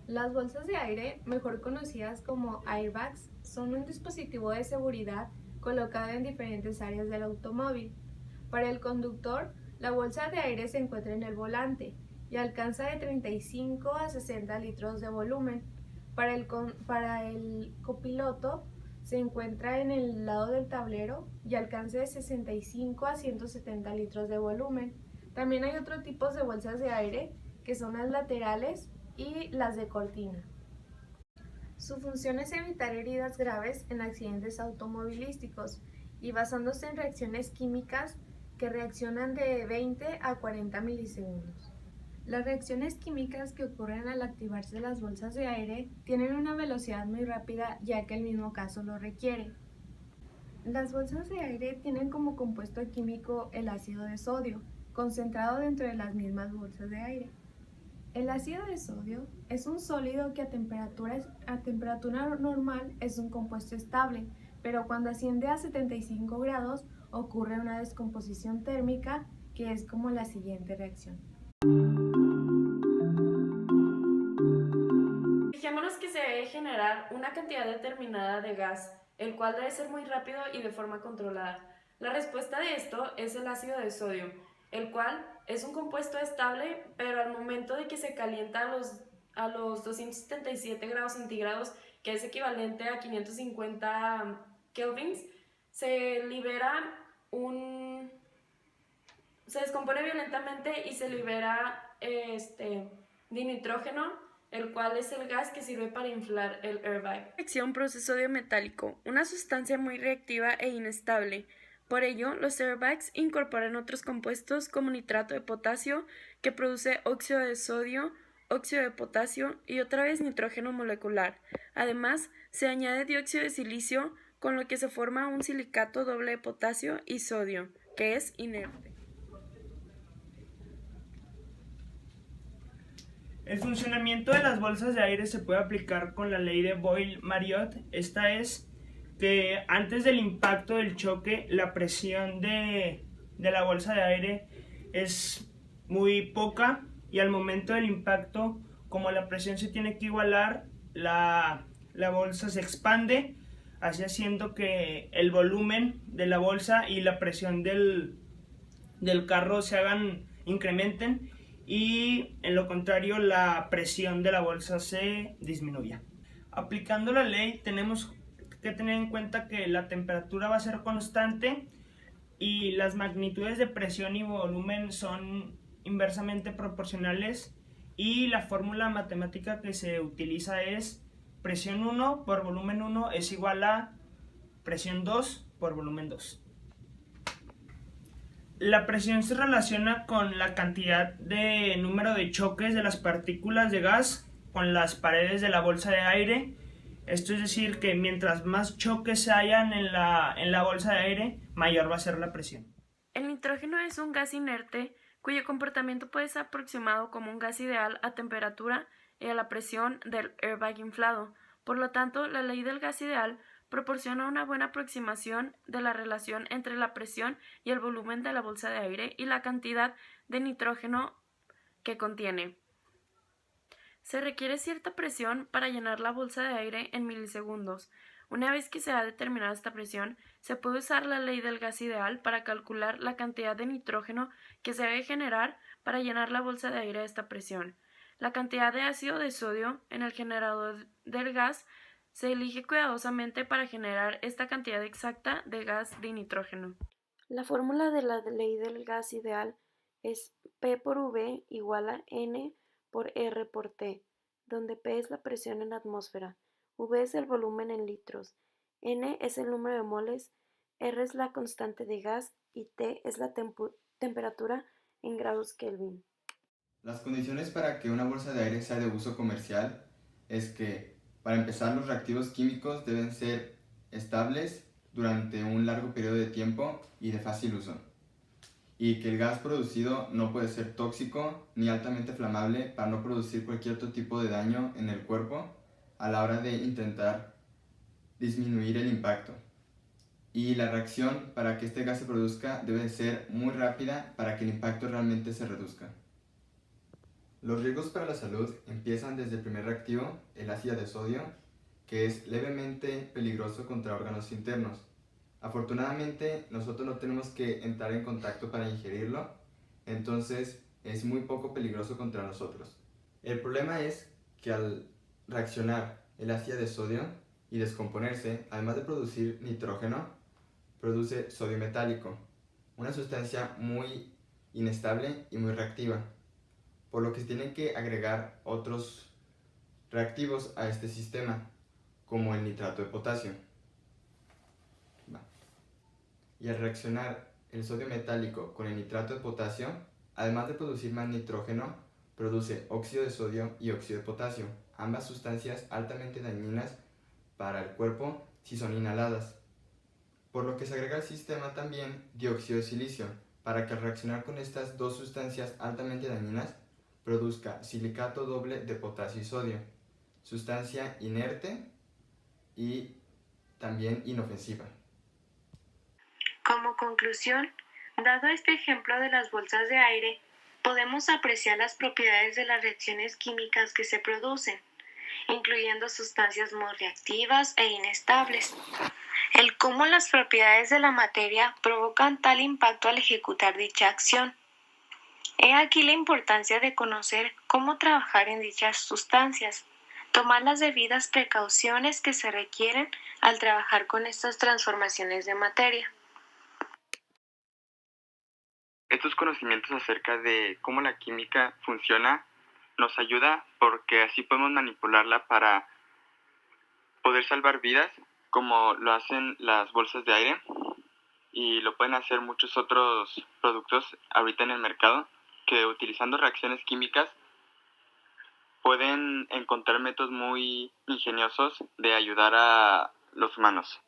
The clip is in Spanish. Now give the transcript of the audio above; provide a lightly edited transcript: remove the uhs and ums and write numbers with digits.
Las bolsas de aire, mejor conocidas como airbags, son un dispositivo de seguridad colocado en diferentes áreas del automóvil. Para el conductor, la bolsa de aire se encuentra en el volante y alcanza de 35 a 60 litros de volumen. Para el copiloto, se encuentra en el lado del tablero y alcanza de 65 a 170 litros de volumen. También hay otros tipos de bolsas de aire que son las laterales y las de cortina. Su función es evitar heridas graves en accidentes automovilísticos y basándose en reacciones químicas que reaccionan de 20 a 40 milisegundos. Las reacciones químicas que ocurren al activarse las bolsas de aire tienen una velocidad muy rápida ya que el mismo caso lo requiere. Las bolsas de aire tienen como compuesto químico el ácido de sodio, concentrado dentro de las mismas bolsas de aire. El ácido de sodio es un sólido que a temperatura normal es un compuesto estable, pero cuando asciende a 75 grados ocurre una descomposición térmica que es como la siguiente reacción. Fijémonos que se debe generar una cantidad determinada de gas, el cual debe ser muy rápido y de forma controlada. La respuesta de esto es el ácido de sodio, el cual es un compuesto estable, pero al momento de que se calienta a los 277 grados centígrados, que es equivalente a 550 kelvins, se libera un... se descompone violentamente y se libera dinitrógeno, el cual es el gas que sirve para inflar el airbag. Reacción produce sodio metálico, una sustancia muy reactiva e inestable. Por ello, los airbags incorporan otros compuestos como nitrato de potasio, que produce óxido de sodio, óxido de potasio y otra vez nitrógeno molecular. Además, se añade dióxido de silicio, con lo que se forma un silicato doble de potasio y sodio, que es inerte. El funcionamiento de las bolsas de aire se puede aplicar con la ley de Boyle-Mariotte. Esta es que antes del impacto del choque, la presión de la bolsa de aire es muy poca y al momento del impacto, como la presión se tiene que igualar, la bolsa se expande, así haciendo que el volumen de la bolsa y la presión del carro incrementen, y en lo contrario la presión de la bolsa se disminuya. Aplicando la ley tenemos que tener en cuenta que la temperatura va a ser constante y las magnitudes de presión y volumen son inversamente proporcionales, y la fórmula matemática que se utiliza es presión 1 por volumen 1 es igual a presión 2 por volumen 2. La presión se relaciona con la cantidad de número de choques de las partículas de gas con las paredes de la bolsa de aire. Esto es decir, que mientras más choques se hayan en la bolsa de aire, mayor va a ser la presión. El nitrógeno es un gas inerte cuyo comportamiento puede ser aproximado como un gas ideal a temperatura y a la presión del airbag inflado. Por lo tanto, la ley del gas ideal proporciona una buena aproximación de la relación entre la presión y el volumen de la bolsa de aire y la cantidad de nitrógeno que contiene. Se requiere cierta presión para llenar la bolsa de aire en milisegundos. Una vez que se ha determinado esta presión, se puede usar la ley del gas ideal para calcular la cantidad de nitrógeno que se debe generar para llenar la bolsa de aire a esta presión. La cantidad de ácido de sodio en el generador del gas se elige cuidadosamente para generar esta cantidad exacta de gas de nitrógeno. La fórmula de la ley del gas ideal es P por V igual a N por R por T, donde P es la presión en atmósfera, V es el volumen en litros, N es el número de moles, R es la constante de gas y T es la temperatura en grados Kelvin. Las condiciones para que una bolsa de aire sea de uso comercial es que, para empezar, los reactivos químicos deben ser estables durante un largo periodo de tiempo y de fácil uso, y que el gas producido no puede ser tóxico ni altamente flamable para no producir cualquier otro tipo de daño en el cuerpo a la hora de intentar disminuir el impacto. Y la reacción para que este gas se produzca debe ser muy rápida para que el impacto realmente se reduzca. Los riesgos para la salud empiezan desde el primer reactivo, el ácido de sodio, que es levemente peligroso contra órganos internos. Afortunadamente, nosotros no tenemos que entrar en contacto para ingerirlo, entonces es muy poco peligroso contra nosotros. El problema es que al reaccionar el ácido de sodio y descomponerse, además de producir nitrógeno, produce sodio metálico, una sustancia muy inestable y muy reactiva, por lo que se tienen que agregar otros reactivos a este sistema, como el nitrato de potasio. Y al reaccionar el sodio metálico con el nitrato de potasio, además de producir más nitrógeno, produce óxido de sodio y óxido de potasio, ambas sustancias altamente dañinas para el cuerpo si son inhaladas. Por lo que se agrega al sistema también dióxido de silicio, para que al reaccionar con estas dos sustancias altamente dañinas, produzca silicato doble de potasio y sodio, sustancia inerte y también inofensiva. Como conclusión, dado este ejemplo de las bolsas de aire, podemos apreciar las propiedades de las reacciones químicas que se producen, incluyendo sustancias muy reactivas e inestables. El cómo las propiedades de la materia provocan tal impacto al ejecutar dicha acción. He aquí la importancia de conocer cómo trabajar en dichas sustancias, tomar las debidas precauciones que se requieren al trabajar con estas transformaciones de materia. Estos conocimientos acerca de cómo la química funciona nos ayuda porque así podemos manipularla para poder salvar vidas, como lo hacen las bolsas de aire, y lo pueden hacer muchos otros productos ahorita en el mercado, que utilizando reacciones químicas pueden encontrar métodos muy ingeniosos de ayudar a los humanos.